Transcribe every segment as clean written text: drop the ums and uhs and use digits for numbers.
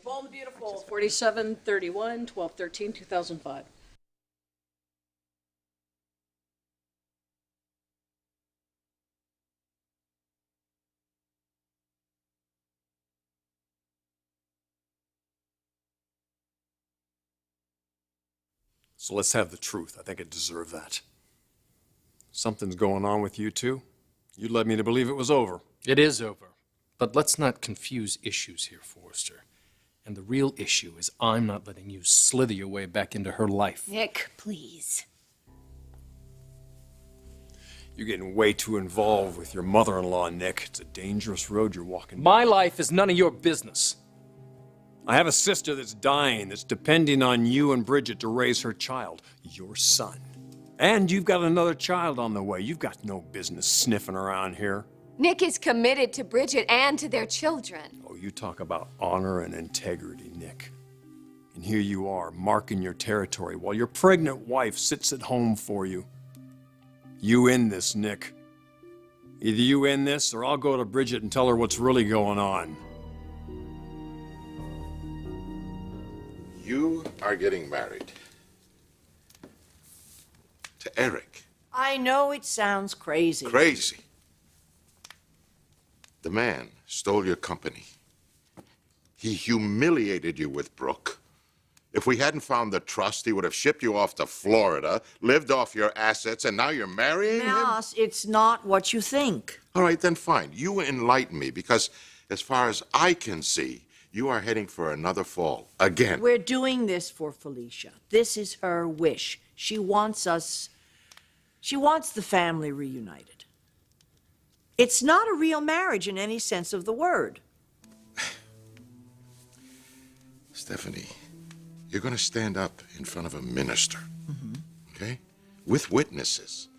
Bold and Beautiful, 4731, 12/13, 2005. So let's have the truth. I think it deserved that. Something's going on with you two. You led me to believe it was over. It is over. But let's not confuse issues here, Forrester. And the real issue is I'm not letting you slither your way back into her life. Nick, please. You're getting way too involved with your mother-in-law, Nick. It's a dangerous road you're walking down. My life is none of your business. I have a sister that's dying, that's depending on you and Bridget to raise her child, your son. And you've got another child on the way. You've got no business sniffing around here. Nick is committed to Bridget and to their children. Oh, you talk about honor and integrity, Nick. And here you are, marking your territory while your pregnant wife sits at home for you. You end this, Nick. Either you end this, or I'll go to Bridget and tell her what's really going on. You are getting married to Eric. I know it sounds crazy. Crazy. The man stole your company. He humiliated you with Brooke. If we hadn't found the trust, he would have shipped you off to Florida, lived off your assets, and now you're marrying him? Mouse, it's not what you think. All right, then fine. You enlighten me, because as far as I can see, you are heading for another fall. Again. We're doing this for Felicia. This is her wish. She wants the family reunited. It's not a real marriage in any sense of the word. Stephanie, you're going to stand up in front of a minister, okay? With witnesses.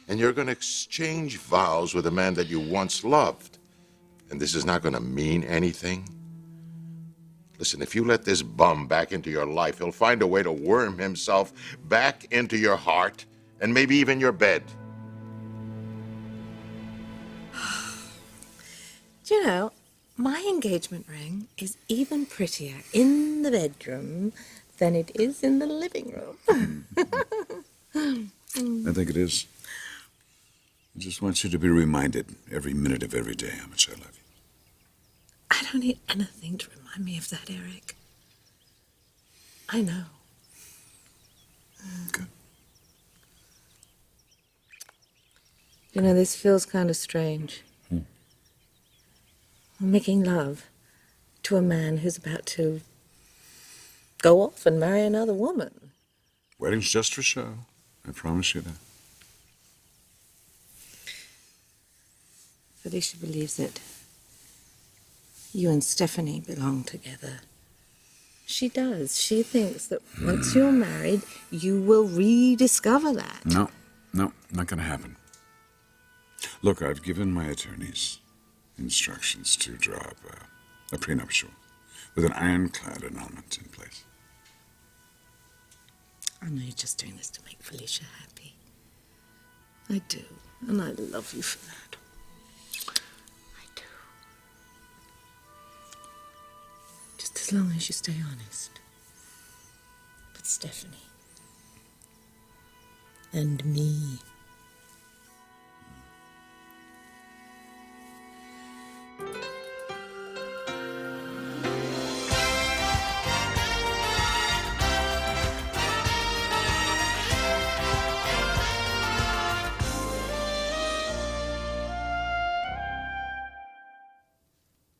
And you're going to exchange vows with a man that you once loved. And this is not going to mean anything. Listen, if you let this bum back into your life, he'll find a way to worm himself back into your heart and maybe even your bed. Do you know, my engagement ring is even prettier in the bedroom than it is in the living room. I think it is. I just want you to be reminded every minute of every day how much I love you. I don't need anything to remind me of that, Eric. I know. Good. You know, this feels kind of strange. I'm making love to a man who's about to go off and marry another woman. Wedding's just for show. I promise you that. Felicia believes that you and Stephanie belong together. She does. She thinks that once you're married, you will rediscover that. No, not gonna happen. Look, I've given my attorneys instructions to draw up a prenuptial with an ironclad annulment in place. I know you're just doing this to make Felicia happy. I do, and I love you for that. I do. Just as long as you stay honest. With Stephanie. And me.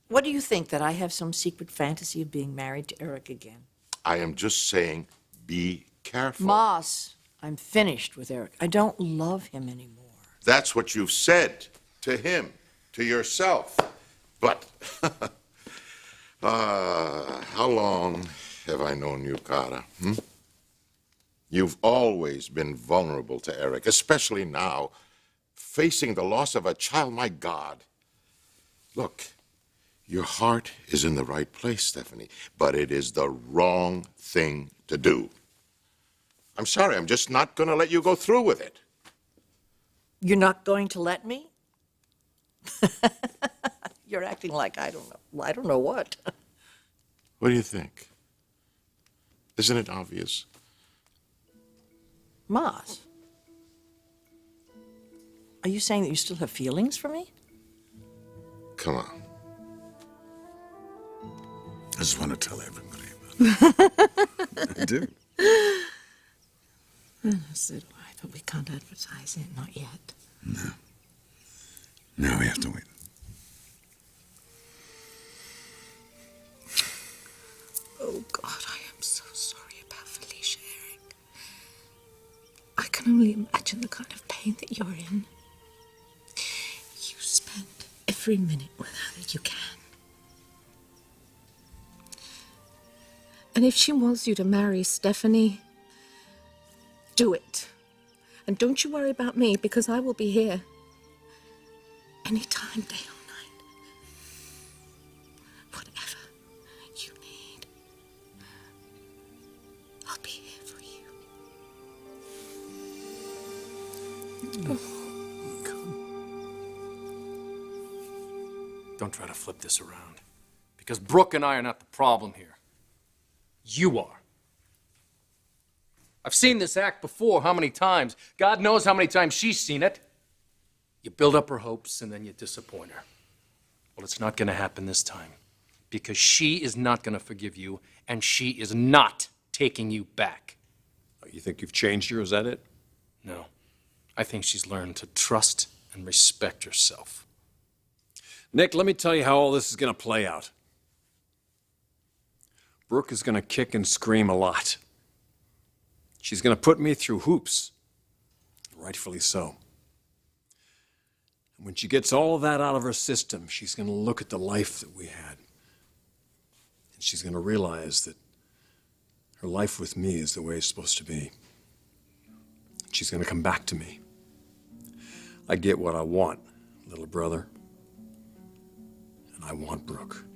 What do you think, that I have some secret fantasy of being married to Eric again? I am just saying, be careful. Moss, I'm finished with Eric. I don't love him anymore. That's what you've said to him, to yourself. But how long have I known you, Cara? You've always been vulnerable to Eric, especially now, facing the loss of a child. My God. Look, your heart is in the right place, Stephanie, but it is the wrong thing to do. I'm sorry, I'm just not going to let you go through with it. You're not going to let me? You're acting like I don't know what. What do you think? Isn't it obvious? Moss, are you saying that you still have feelings for me? Come on. I just want to tell everybody about it. I do. So do I, but we can't advertise it, not yet. No. Now we have to wait. Oh, God, I am so sorry about Felicia, Eric. I can only imagine the kind of pain that you're in. You spend every minute with her that you can. And if she wants you to marry Stephanie, do it. And don't you worry about me, because I will be here. Anytime, day or night. Whatever you need, I'll be here for you. Don't try to flip this around. Because Brooke and I are not the problem here. You are. I've seen this act before, how many times? God knows how many times she's seen it. You build up her hopes and then you disappoint her. Well, it's not going to happen this time. Because she is not going to forgive you, and she is not taking you back. You think you've changed her? Is that it? No. I think she's learned to trust and respect herself. Nick, let me tell you how all this is going to play out. Brooke is going to kick and scream a lot. She's going to put me through hoops. Rightfully so. And when she gets all of that out of her system, she's going to look at the life that we had. And she's going to realize that her life with me is the way it's supposed to be. She's going to come back to me. I get what I want, little brother. And I want Brooke.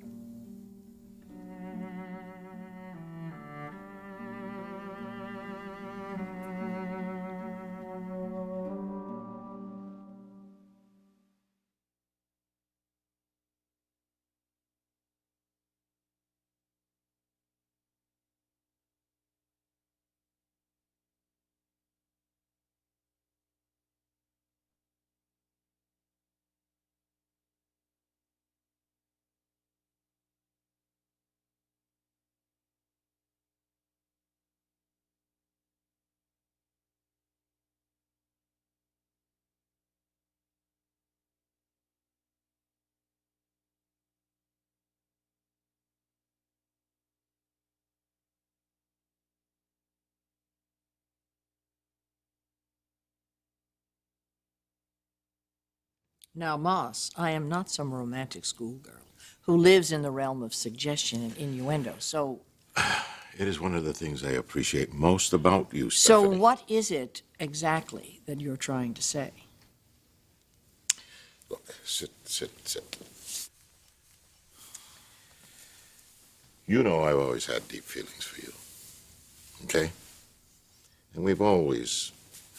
Now, Moss, I am not some romantic schoolgirl who lives in the realm of suggestion and innuendo, so... It is one of the things I appreciate most about you, So Stephanie. what is it exactly that you're trying to say? Look, sit. You know I've always had deep feelings for you, okay? And we've always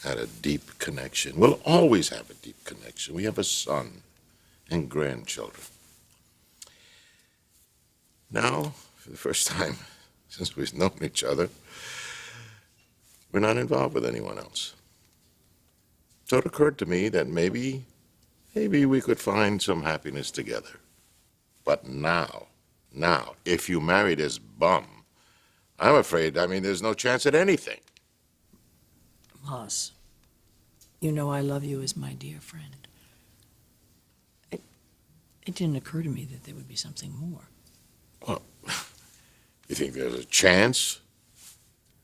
had a deep connection. We'll always have a deep connection. We have a son and grandchildren. Now, for the first time since we've known each other, we're not involved with anyone else. So it occurred to me that maybe we could find some happiness together. But now, if you marry this bum, I'm afraid, there's no chance at anything. Moss, you know I love you as my dear friend. It didn't occur to me that there would be something more. Well, you think there's a chance?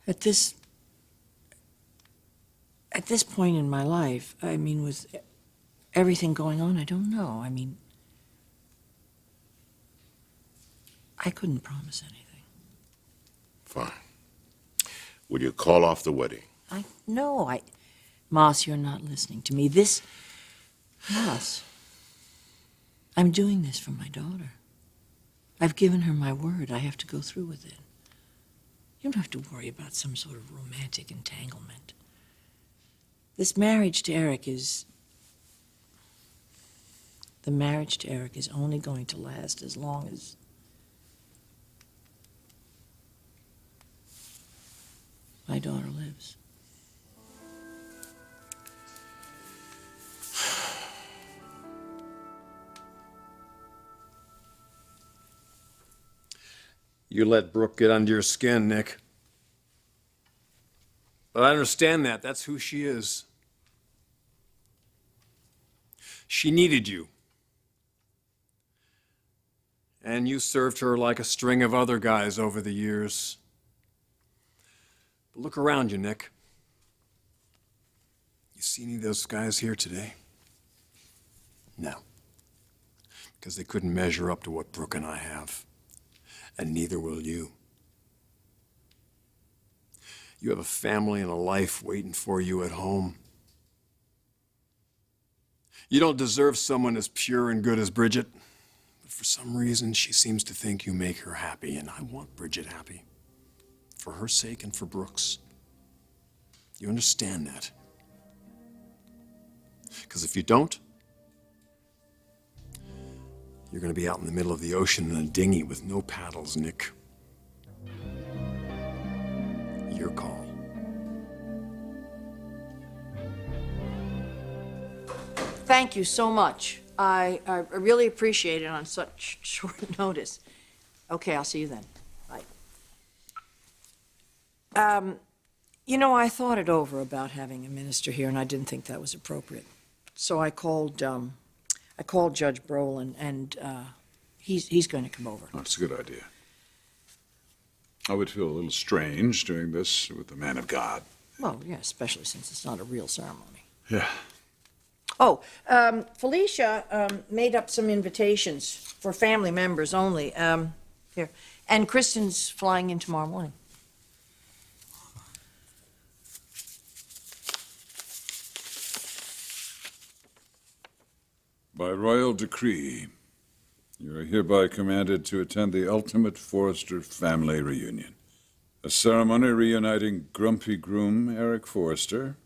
At this point in my life, with everything going on, I don't know. I couldn't promise anything. Fine. Will you call off the wedding? Moss, you're not listening to me. Moss, I'm doing this for my daughter. I've given her my word. I have to go through with it. You don't have to worry about some sort of romantic entanglement. The marriage to Eric is only going to last as long my daughter lives. You let Brooke get under your skin, Nick. But I understand that. That's who she is. She needed you. And you served her like a string of other guys over the years. But look around you, Nick. You see any of those guys here today? No. Because they couldn't measure up to what Brooke and I have. And neither will you. You have a family and a life waiting for you at home. You don't deserve someone as pure and good as Bridget. But for some reason, she seems to think you make her happy, and I want Bridget happy. For her sake and for Brooke's. You understand that? Because if you don't, you're going to be out in the middle of the ocean in a dinghy with no paddles, Nick. Your call. Thank you so much. I really appreciate it on such short notice. Okay, I'll see you then. Bye. You know, I thought it over about having a minister here, and I didn't think that was appropriate. So I called Judge Brolin, and he's going to come over. That's a good idea. I would feel a little strange doing this with the man of God. Well, yeah, especially since it's not a real ceremony. Yeah. Oh, Felicia made up some invitations for family members only. Here. And Kristen's flying in tomorrow morning. By royal decree, you are hereby commanded to attend the ultimate Forrester family reunion. A ceremony reuniting grumpy groom Eric Forrester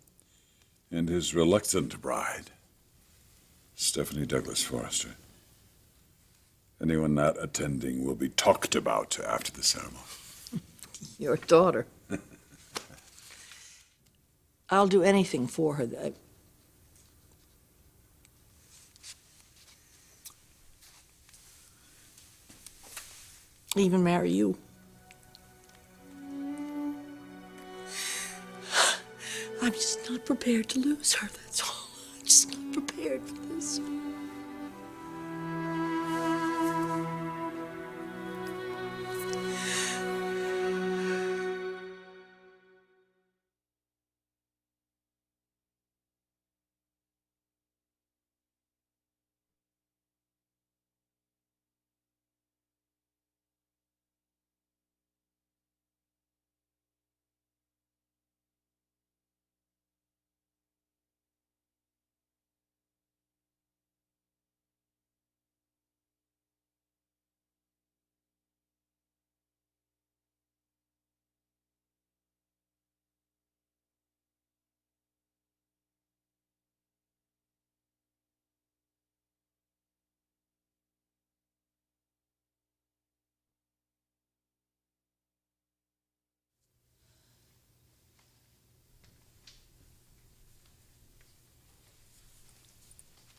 and his reluctant bride, Stephanie Douglas Forrester. Anyone not attending will be talked about after the ceremony. Your daughter. I'll do anything for her. Even marry you. I'm just not prepared to lose her, that's all. I'm just not prepared for this.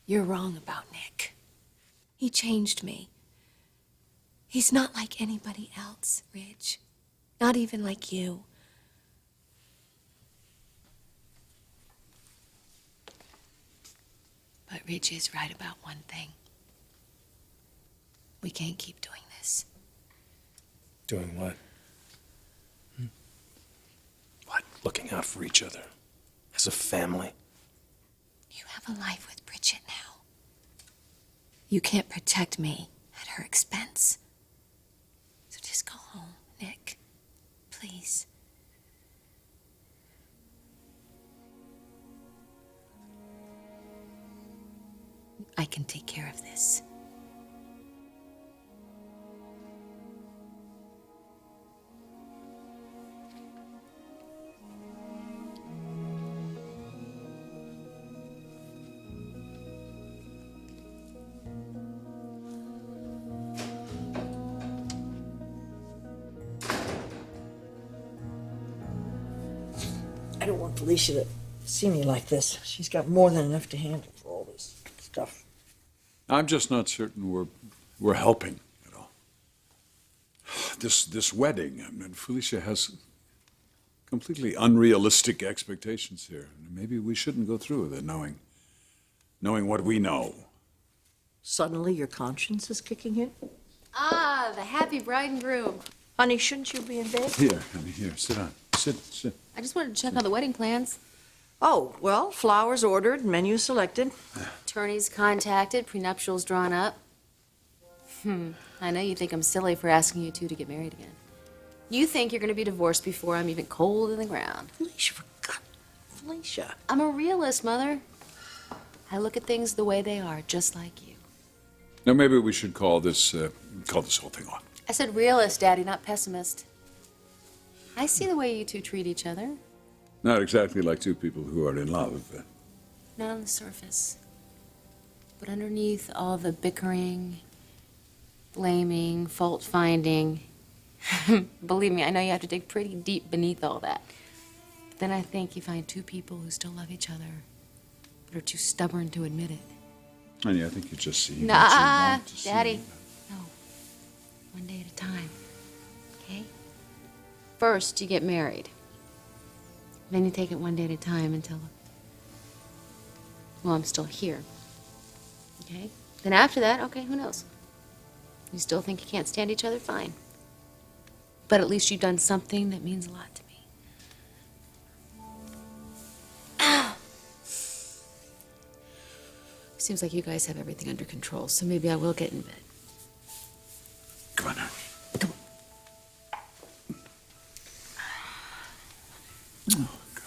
You're wrong about Nick. He changed me. He's not like anybody else, Ridge. Not even like you. But Ridge is right about one thing. We can't keep doing this. Doing what? What? Looking out for each other. As a family. You have a life with Bridget now. You can't protect me at her expense. So just go home, Nick. Please. I can take care of this. I don't want Felicia to see me like this. She's got more than enough to handle for all this stuff. I'm just not certain we're helping at all. This wedding, I mean, Felicia has completely unrealistic expectations here. Maybe we shouldn't go through with it, knowing what we know. Suddenly your conscience is kicking in? Ah, the happy bride and groom. Honey, shouldn't you be in bed? Here, honey, here, sit down. Sit. I just wanted to check on the wedding plans. Oh, well, flowers ordered, menu selected. Attorneys contacted, prenuptials drawn up. I know you think I'm silly for asking you two to get married again. You think you're going to be divorced before I'm even cold in the ground. Felicia, for God, Felicia. I'm a realist, Mother. I look at things the way they are, just like you. Now, maybe we should call this whole thing off. I said realist, Daddy, not pessimist. I see the way you two treat each other. Not exactly like two people who are in love. Not on the surface. But underneath all the bickering, blaming, fault-finding, believe me, I know you have to dig pretty deep beneath all that. But then I think you find two people who still love each other, but are too stubborn to admit it. Honey, I think you just see. Nah, what you want to see. Daddy. No. One day at a time. Okay? First, you get married. Then you take it one day at a time until, well, I'm still here. Okay? Then after that, okay, who knows? You still think you can't stand each other? Fine. But at least you've done something that means a lot to me. Seems like you guys have everything under control, so maybe I will get in bed. Come on, honey. Come on. Oh, God.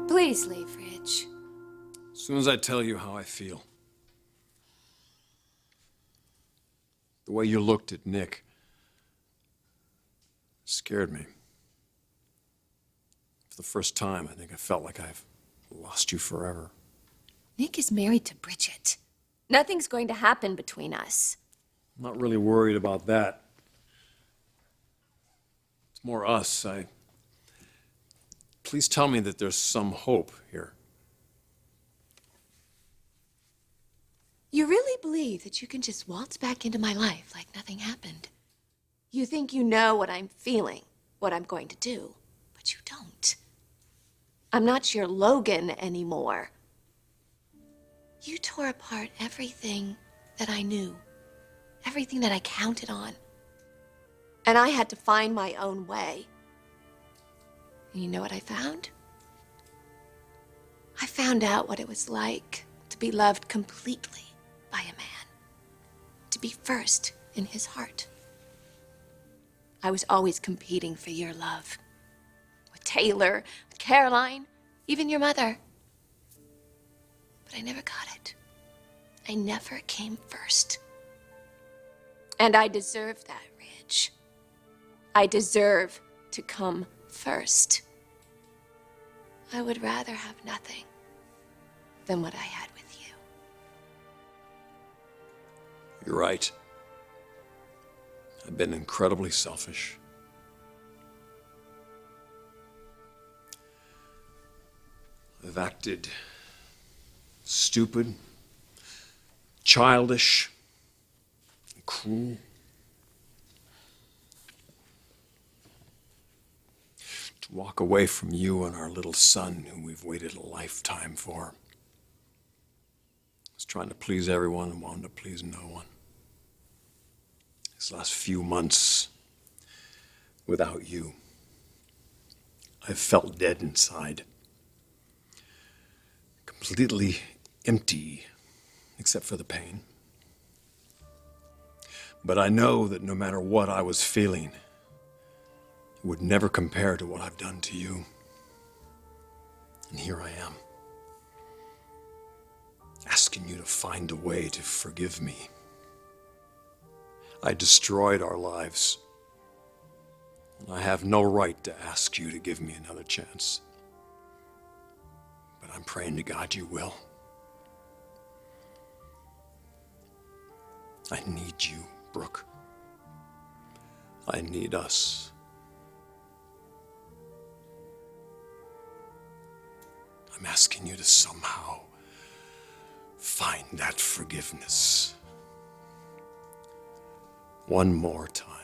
Please leave, Rich. As soon as I tell you how I feel. The way you looked at Nick scared me. For the first time, I think I felt like I've lost you forever. Nick is married to Bridget. Nothing's going to happen between us. I'm not really worried about that. It's more us. Please tell me that there's some hope here. You really believe that you can just waltz back into my life like nothing happened? You think you know what I'm feeling, what I'm going to do, but you don't. I'm not your Logan anymore. You tore apart everything that I knew, everything that I counted on. And I had to find my own way. And you know what I found? I found out what it was like to be loved completely by a man, to be first in his heart. I was always competing for your love. With Taylor, with Caroline, even your mother. But I never got it. I never came first. And I deserve that, Ridge. I deserve to come first. I would rather have nothing than what I had with you. You're right. I've been incredibly selfish. I've acted stupid, childish, and cruel. To walk away from you and our little son, whom we've waited a lifetime for. I was trying to please everyone and wanted to please no one. These last few months, without you, I've felt dead inside. Completely empty, except for the pain. But I know that no matter what I was feeling, it would never compare to what I've done to you. And here I am, asking you to find a way to forgive me. I destroyed our lives, and I have no right to ask you to give me another chance. I'm praying to God you will. I need you, Brooke. I need us. I'm asking you to somehow find that forgiveness. One more time.